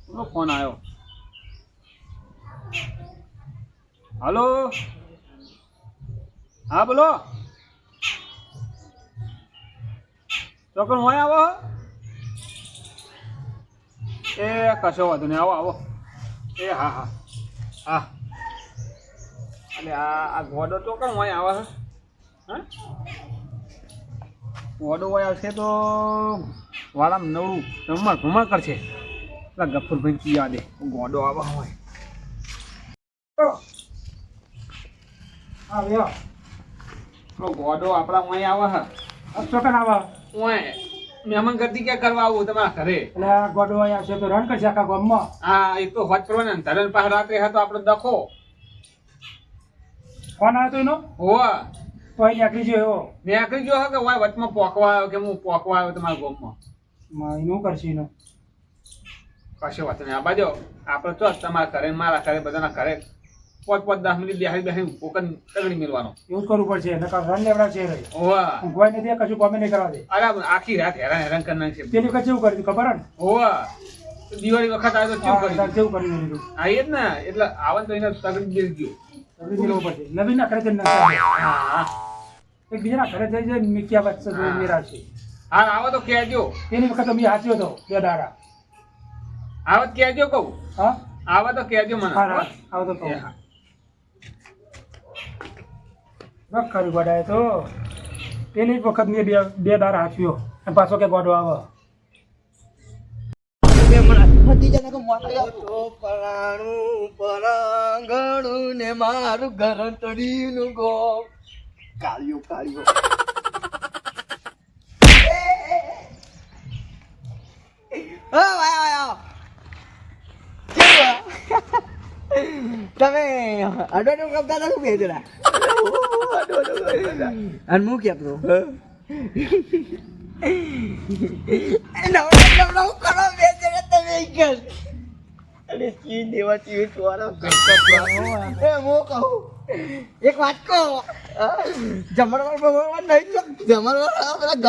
કોનો ફોન આવ્યો? હલો, હા બોલો. ચોકન હું આવો. એ કશો વાંધો નહીં, આવો આવો. એ હા હા હા. એટલે આ ગોડો ચોકન હું આવે છે. હા, ગોડો હોય આવશે તો વાળામાં નવડું ભ્રમણ કરશે. પેલા ગફુરભાઈ કી યાદે ગોડો આવે હોય. હા લ્યો ગોડો આપણા અહીં આવે છે. ચોકન આવે ઓય મહેમાન ગતિ ક્યાં કરવા આવું તમારા ઘરે? એટલે આ ગોડો અહીં આવશે તો રન કરશે આખા ગામમાં. હા, એક તો હોત કરવાનો ને ધરણ પાસે રાત્રે હતો આપણે દખો. ફોન આવ્યો તો એનો હોવા તો અહીં નીકળી ગયો એવો. નીકળી ગયો હે કે વાય વચમાં પોકવા આવ્યો કે હું પોકવા આવ્યો તમારા ગામમાં? એનું કરશે એનો. કશો વાત નહીં. આ બાજુ આપણે તો તમારા ઘરે મારા ઘરે બધાના ઘરે 5-10 મિનિટ બેસી પોકન તગડી મેળવાનો. એવું જ કરવું પડશે નકર રન લેવડા છે રે. હોવા ઊંઘવાય નથી કશું કોમે નહીં કરવા દે. અરે આખી રાત હેરાન કરનાર છે. પેલી વખત કેવું કર્યું ખબર હે ને? હોવા દિવાળી વખત આવ્યો તો કેવું કર્યું? કેવું કર્યું એનું? હા એ જ ને, એટલે આવન તો એને તગડી બેસી ગયો. તગડી મેળવવું પડશે. નવીન ના ઘરે જઈને હા એક બીજાના ઘરે જઈ જઈને મિક્યા વચ્ચે જોઈ મેરા છે. હા, આવો તો કહેજો. પેલી વખત તો મેં હાચ્યો હતો 2 દાડા. આવત કહેજો કહું. હા આવા તો કહેજો મને. હા આવો તો કહું. રખ ખરી ગોડાએ તો પેલી વખત મેં બે દાડા હાચ્યો અને પાછો કે ગોડો આવે. પરાંગણું ને મારું ઘર તડીનું ગો કાળિયો કાળિયો તમે અડો કપતા હતા શું કહેતા અને હું કેતો કરો બે જણા તમે અરે ચી દેવા ચી ચોરો એ હું કહું એક વાત કહો જમણવાર ભગવાન નહીં જમણવાર પેલા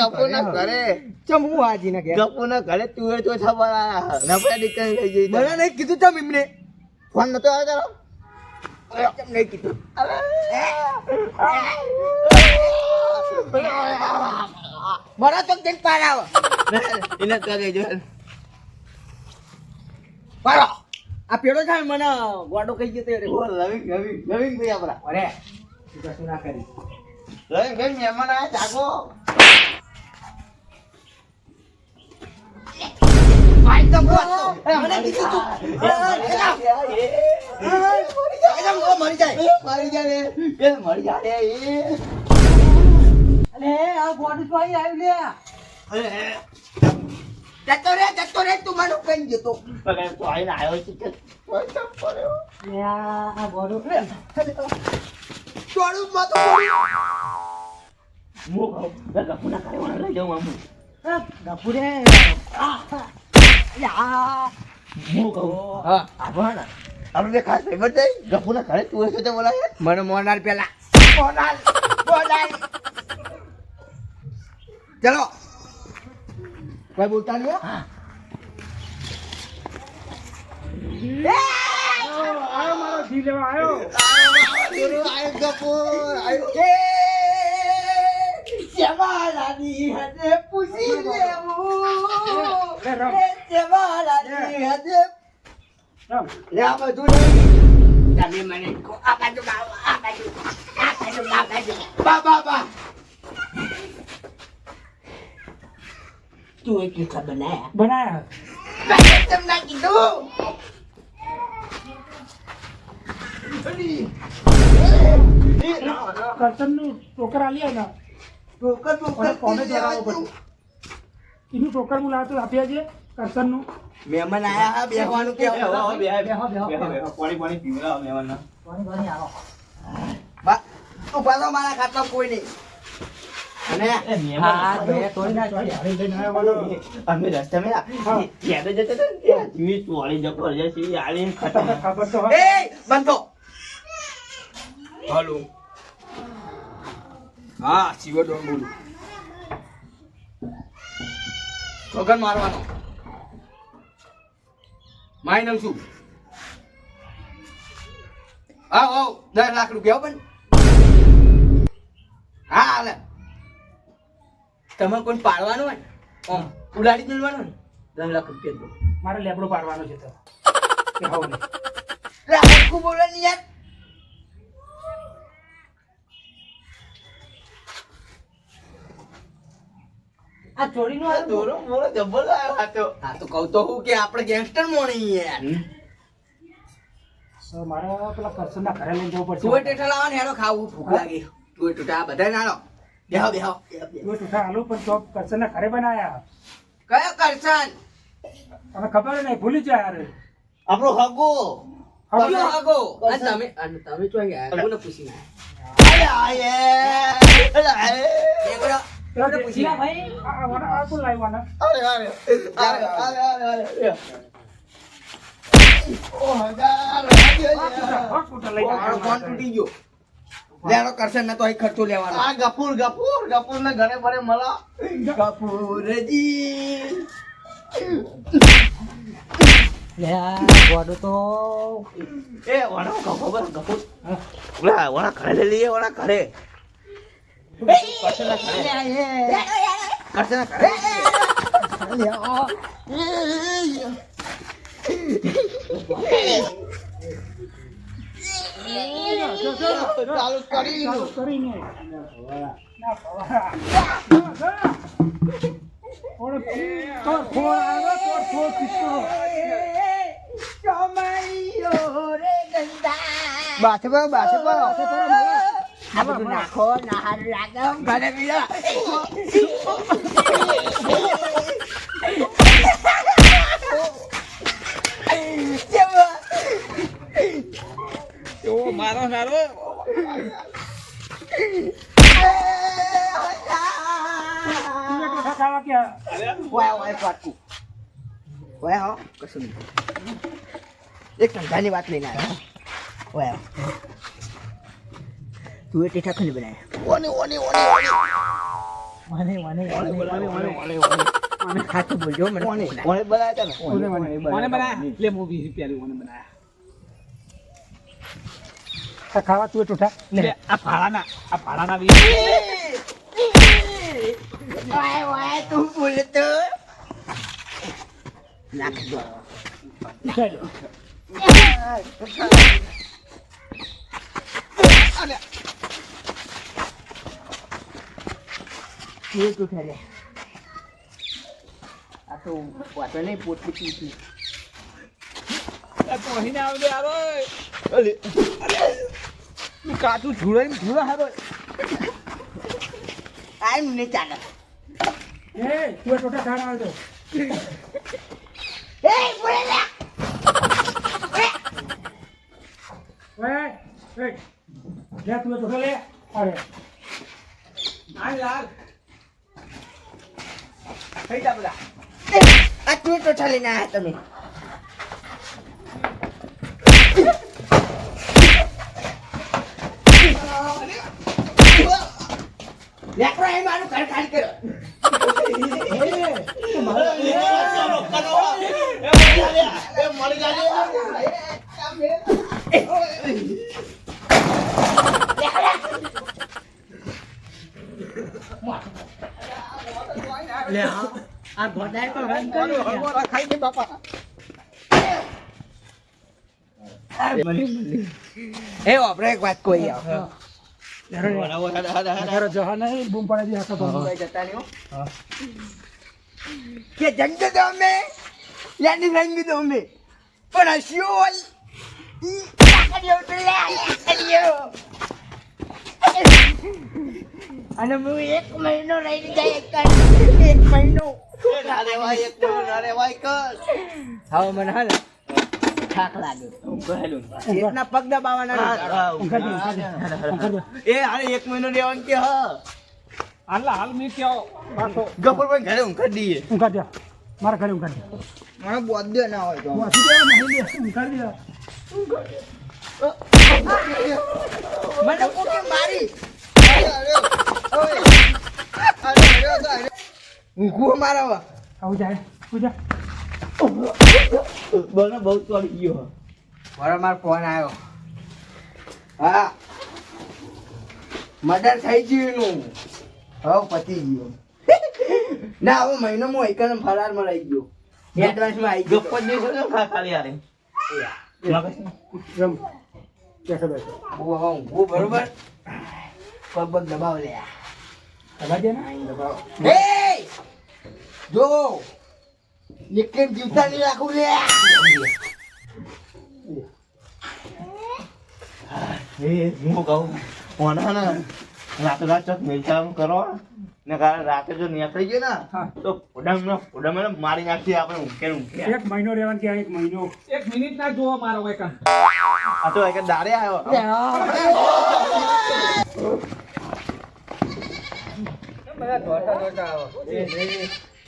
ગપુના ઘરે ચમ હું હાજી ના ગપુના ઘરે તું તો ખબર નબળા નીકળી ગઈ જઈ મને નહીં કીધું ચમ એમને ફોન નતો આવ્યો તારો ચમ નહીં કીધું મારા તો દિન પાર આવો એને કરે જો પારો આ પેડો છે મને ગોડો કહી ગયો તો લવિંગ ભાઈ આપડા અરે તું કશું ના કરી લવિંગ ભાઈ મહેમાન આયા જાગો ભાઈ તો બોલો મને કીધું તું મરી જાય અરે આ ગોડું તો અહીં આવ્યું લે જતો રે તું મને કઈ જતો પગાર તો આઈને આવ્યો છે કે પૈસા પડ્યો આ બોલો ચોડું માં તો મો ખાવ ગપુના કરે વાળા લઈ જાઉં આમ ગપુરે યા મો ખાવ હા આભાના આપણે ખાસ ફેવર દે ગપુના ઘરે તું હશે તો બોલાય મને મોનાલ પેલા મોનાલ ચલો કોઈ બોલતા નહીં હા આયો મારો જી લેવા આયો ગપુર આયો એ જવાલાની હદે પૂછી લેવું જવાલાની હદે લે આ બધું નહીં તમે મને આ બાજુ બા તું એક લીખા બનાયા તમને કીધું કરતન નું ટોકર આલી ને ટોકર કોને જણાવવું પડે એનું ટોકર હું લાવતો આપ્યા છે કરતન નું મહેમાન આયા બેહવાનું કે પાણી પીવડાવો મહેમાનને. પાણી આવો તું પાછો મારા ખાતા કોઈ નહીં અને હા બે કોઈ ના અમે રસ્તામાં યાદ જતો તો જીવી ચોળી જકો જશે આલી ખબર તો એ બંધો હાલો. હા, શિવડોન બોલું. છોકન મારવાનો. મારી નામ છું આવ 10 લાખ રૂપિયા પણ હા હાલે તમારે કોઈ પાડવાનું હોય ને ઉડાડી જ મેળવાનું ને 10 લાખ રૂપિયા દો મારે લેબડો પાડવાનો છે તો કે હાવ ને રાખું બોલે ને યાર આ ચોરીનો આ દોરો મોરો જબર આવ્યો આ તો કહું તો હું કે આપણે ગેંગસ્ટર મોણી યાર સર મારે પેલા કરસનના ઘરે લઈને જવું પડશે તુએ ટેઠા લાવવા ને હેડો ખાવું ભૂખ લાગી તુએ ટેઠા બધા નાનો બેહો તું ટૂઠા આલુ પણ તો કરસનના ઘરે બનાયા કયો કરશન તમે ખબર નહીં ભૂલી જાય યાર આપણો હગો હગો? હગો તમે ચો યાર હગો ને પૂછી પેલા પૂછ્યા ભાઈ આ કોણ લાવ્યા ફોન તૂટી ગયો લેડો કરશે ને તો અહીં ખર્ચો લેવાનો આ ગફૂર ને ઘરે ભરે મળો ગફૂરજી લે ગોડો તો એ વાળો ગફૂર ઓલા વાળા ઘરે લઈ લઈએ વાળા ઘરે કરશે ના ઘરે ચાલુ કરીને ના પવારા ઓર તો ફોન આવ્યો તો ફોન કિસ્સો બાથબા નાખો ના હાર લાગે ઘરે બીજા મારો નારો ખાવા કે વાય પાટકું વાય હો કશું નહીં એક ધંધાની વાત લઈને આવ્યો વાય તું એ ટીઠા ખલી બનાય હાથ બોલજો મને ઓને બનાયા હતા ને મને બનાયા લે મૂવી પેલી મને બનાયા ખાવા તું ટૂઠા લે આ ભાડાના વાય તું બોલતો નાખ દો ये तो ठहरे आ तो वाटर नहीं पोटली पीती તો અહીં આવજે આરો અલે કાચું ઝુડા હારો આઈ મને ચાલે એ તું ટોટા ખાણ આવજો એ બોલે લે ઓય લે તું ટોટા લે અરે આ લાલ કઈ જા બોલા આ તું તો ચાલી ના તમે લેકરો એ મારું ઘર ખાલી કરો લે આ ગોડાય તો રંગ કર્યો ખાઈ દે બાપા એ આપણે એક વાત કોઈ આવ જહા નહીં બૂમ પાડી દી આખા મુંબઈ જતા રહ્યો કે જંગ દો મે યાની રંગ દો મે પણ હસ્યો હોય ઈ કાકડીઓ તો લે કાકડીઓ અને હું 1 મહિનો રહી જાય એક મહિનો ના રેવાય કર હવે મને હાલ થાક લાગ્યો એટલા પગ દબાવવાના એ હાલ 1 મહિનો રહેવાનું કે હાલ મી કેવો પાછો ગફુરભાઈ ઘરે ઊંઘાડી દઈએ ઊંઘા દે મારા ઘરે ઊંઘા દે મને બોદ્યો ના હોય તો વાસી દે નહીં દે ઊંઘા દે મને કોકે મારી ઊંઘું મારા આવું જાય પૂજા બોલો બહુ ચોરી ગયો બરાબર મારો ફોન આવ્યો. હા મર્ડર થઈ ગયું એનું હવે પતી ગયું ના હવે મહિનામાં એકને ફરારમાં રહી ગયો એડવાન્સમાં આવી ગયો ગપ્પો જ નહીં થયો ને ખાલી યાર. રમ બેઠો બેઠો હું બરોબર પગ પગ દબાવ લે દબા દે ને એ જો નિકેન જીવતા નહીં રાખું લે એ હું કહું કોના ને રાતે રાત ચોક મિલતા કરો ને કારણ રાતે જો નીકળી ગયો ને હા. તો ઉડામ મારી નાખી આપણે ઊંઘે એક મહિનો રહેવાનું ત્યાં એક મહિનો એક મિનિટ ના જોવો મારો ભાઈ કાં. આ તો એક દાડે આવ્યો બધા દોડતા દોડતા આવો.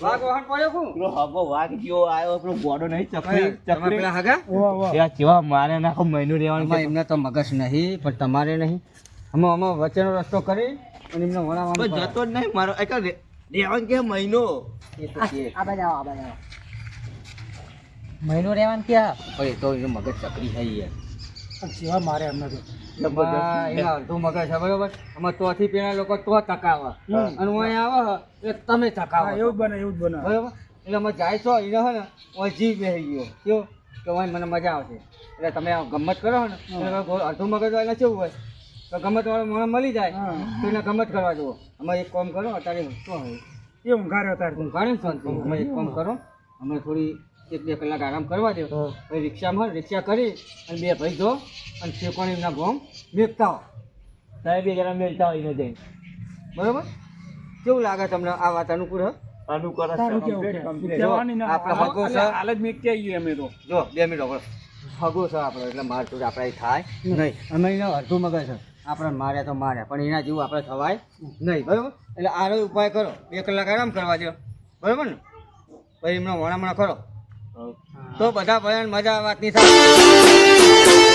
વાઘ વાહન પડ્યો કું? પેલો હગો વાઘ જેવો આવ્યો પેલો ગોડો નહીં ચકરી તમે પેલા હગા? ઓવા ઓવા ત્યાં જેવા મારે નાખો મહિનો રહેવાનું આમાં એમને તો મગજ નહીં પણ તમારે નહીં. અમે વચ્ચેનો રસ્તો કરી અને એમને વળાવવાનું પણ પડે. જતો જ નહીં મારો એક રહેવાનું કે મહિનો એ તો છે. મહિનો રહેવાનું ક્યાં પણ એ તો એનું મગજ ચકરી થઈ યાર. જેવા મારે એમને તો એમાં એના અડધું મગજ છે બરોબર. આમાં તોથી પેલા લોકો તો ટકાવે હમ. અને હું અહીંયા આવે એટલે તમે હા ટકાવો એવું જ બને એવું જ બને બરોબર. એટલે અમે જાય છો એને હે ને હું જીવ બેસી ગયો કેવો કે ભાઈ મને મજા આવશે એટલે તમે આ ગમત કરો ને એટલે અડધું મગજ વાળા કેવું હોય તો ગમત વાળો મને મળી જાય હા. તો એને ગમત કરવા જુઓ. અમે એક કામ કરો અત્યારે શું હોય એ ઊંઘા રહ્યો તાર ઊંઘાડે ને શાંતિ. અમે એક કામ કરો અમે થોડી 1-2 કલાક આરામ કરવા દો પછી રિક્ષામાં રિક્ષા કરી અને બે ભાઈ જો અને શેકોણીના ગોમ મેકતા હો સાહેબ એ જરા મેળતા હોય ને જઈને બરોબર. કેવું લાગે તમને આ વાત અનુકૂળ હે? અનુકર તારું કેવું કે કહેવાની ના આપણે હગો છે. હાલ જ મેં ક્યાં ગયું અમે તો જો 2 મિનિટ હવે હગો છે આપણો એટલે માર જોડે આપણે થાય નહીં. અમે એને અડધું મગજ છે આપણે મારે તો મારે પણ એના જેવું આપણે થવાય નહીં બરોબર. એટલે આનો ઉપાય કરો 2 કલાક આરામ કરવા દો બરોબર ને પછી એમનો વણામણા કરો તો બધા ભયાન મજા વાતની થાય.